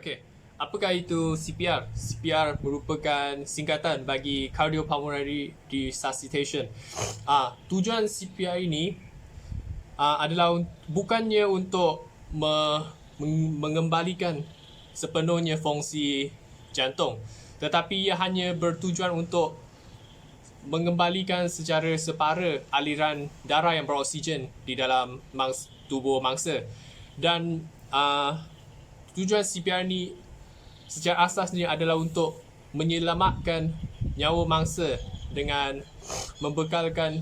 Okey, apakah itu CPR? CPR merupakan singkatan bagi Cardiopulmonary Resuscitation. Tujuan CPR ini adalah bukannya untuk mengembalikan sepenuhnya fungsi jantung, tetapi ia hanya bertujuan untuk mengembalikan secara separa aliran darah yang beroksigen di dalam tubuh mangsa. Dan tujuan CPR ni secara asasnya adalah untuk menyelamatkan nyawa mangsa dengan membekalkan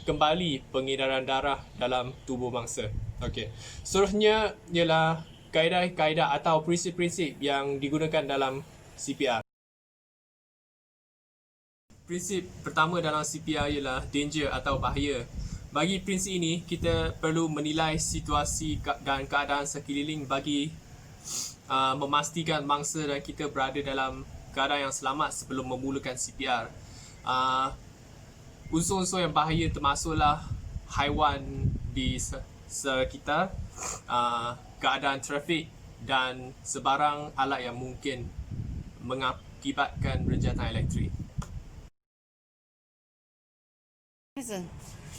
kembali pengedaran darah dalam tubuh mangsa. Okey. Seterusnya ialah kaedah-kaedah atau prinsip-prinsip yang digunakan dalam CPR. Prinsip pertama dalam CPR ialah danger atau bahaya. Bagi prinsip ini, kita perlu menilai situasi dan keadaan sekeliling bagi memastikan mangsa dan kita berada dalam keadaan yang selamat sebelum memulakan CPR. Unsur-unsur yang bahaya termasuklah haiwan di sekitar, keadaan trafik dan sebarang alat yang mungkin mengakibatkan renjatan elektrik.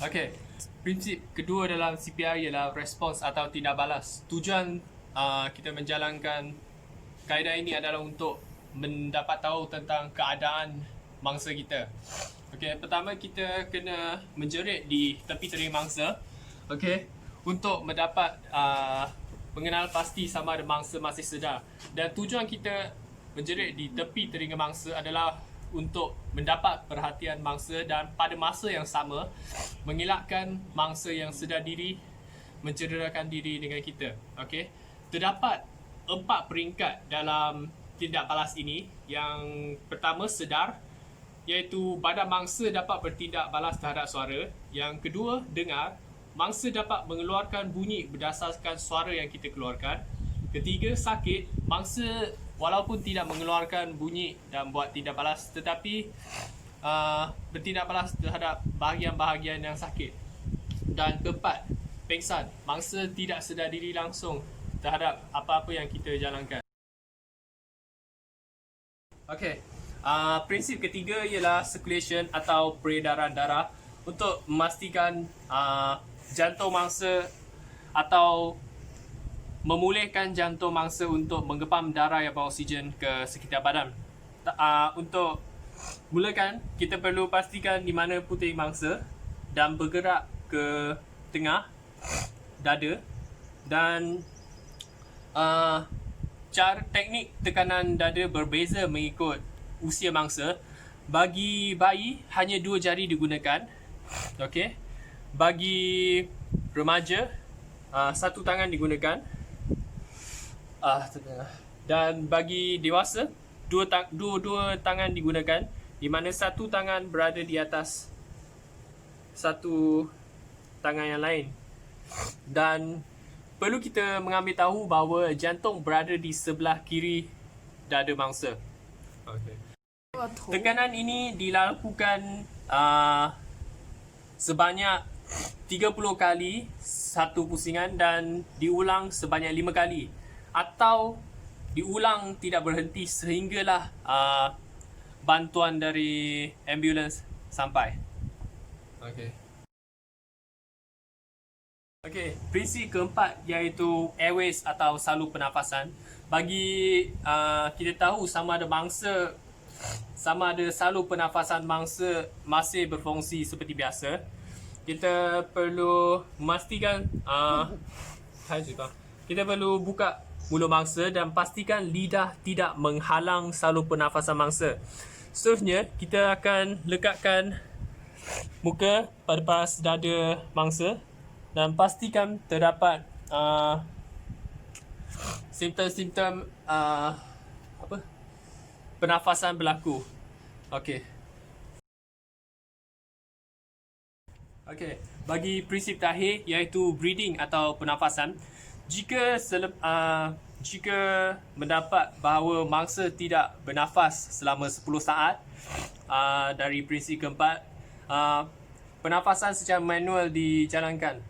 Okey, prinsip kedua dalam CPR ialah respons atau tindak balas. Tujuan kita menjalankan kaedah ini adalah untuk mendapat tahu tentang keadaan mangsa kita. Okey, pertama kita kena menjerit di tepi telinga mangsa, okey, untuk mendapat mengenal pasti sama ada mangsa masih sedar. Dan tujuan kita menjerit di tepi telinga mangsa adalah untuk mendapat perhatian mangsa dan pada masa yang sama mengelakkan mangsa yang sedar diri mencederakan diri dengan kita. Okey. Terdapat 4 peringkat dalam tindak balas ini. Yang pertama sedar, iaitu badan mangsa dapat bertindak balas terhadap suara. Yang kedua dengar, mangsa dapat mengeluarkan bunyi berdasarkan suara yang kita keluarkan. Ketiga sakit, mangsa walaupun tidak mengeluarkan bunyi dan buat tindak balas tetapi bertindak balas terhadap bahagian-bahagian yang sakit. Dan keempat, pengsan, mangsa tidak sedar diri langsung terhadap apa-apa yang kita jalankan. Okey, prinsip ketiga ialah circulation atau peredaran darah untuk memastikan jantung mangsa atau memulihkan jantung mangsa untuk menggepam darah yang beroksigen ke sekitar badan. Untuk mulakan, kita perlu pastikan di mana putih mangsa dan bergerak ke tengah dada dan cara teknik tekanan dada berbeza mengikut usia mangsa. Bagi bayi hanya 2 jari digunakan. Okey. Bagi remaja 1 tangan digunakan. Dan bagi dewasa dua tangan digunakan, di mana 1 tangan berada di atas 1 tangan yang lain. Dan perlu kita mengambil tahu bahawa jantung berada di sebelah kiri dada mangsa. Okay. Tekanan ini dilakukan sebanyak 30 kali satu pusingan dan diulang sebanyak 5 kali. Atau diulang tidak berhenti sehinggalah bantuan dari ambulans sampai. Okey, prinsip keempat iaitu airways atau saluran pernafasan. Bagi kita tahu sama ada saluran pernafasan mangsa masih berfungsi seperti biasa, kita perlu memastikan kita perlu buka mulut mangsa dan pastikan lidah tidak menghalang saluran pernafasan mangsa. Seterusnya, kita akan lekatkan muka pada paras dada mangsa dan pastikan terdapat simptom-simptom pernafasan berlaku. Okey. Bagi prinsip terakhir iaitu breathing atau pernafasan, jika mendapat bahawa mangsa tidak bernafas selama 10 saat dari prinsip keempat, pernafasan secara manual dijalankan.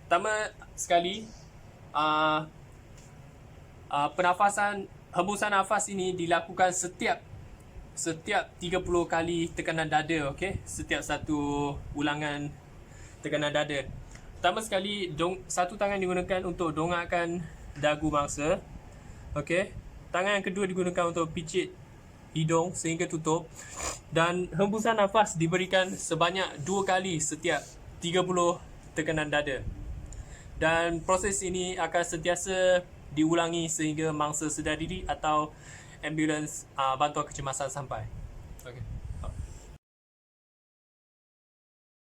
Pertama sekali, pernafasan hembusan nafas ini dilakukan setiap 30 kali tekanan dada, okey? Setiap satu ulangan tekanan dada. Pertama sekali, satu tangan digunakan untuk dongakkan dagu mangsa. Okey. Tangan yang kedua digunakan untuk picit hidung sehingga tutup. Dan hembusan nafas diberikan sebanyak 2 kali setiap 30 tekanan dada. Dan proses ini akan sentiasa diulangi sehingga mangsa sedar diri atau ambulans bantuan kecemasan sampai. Okay.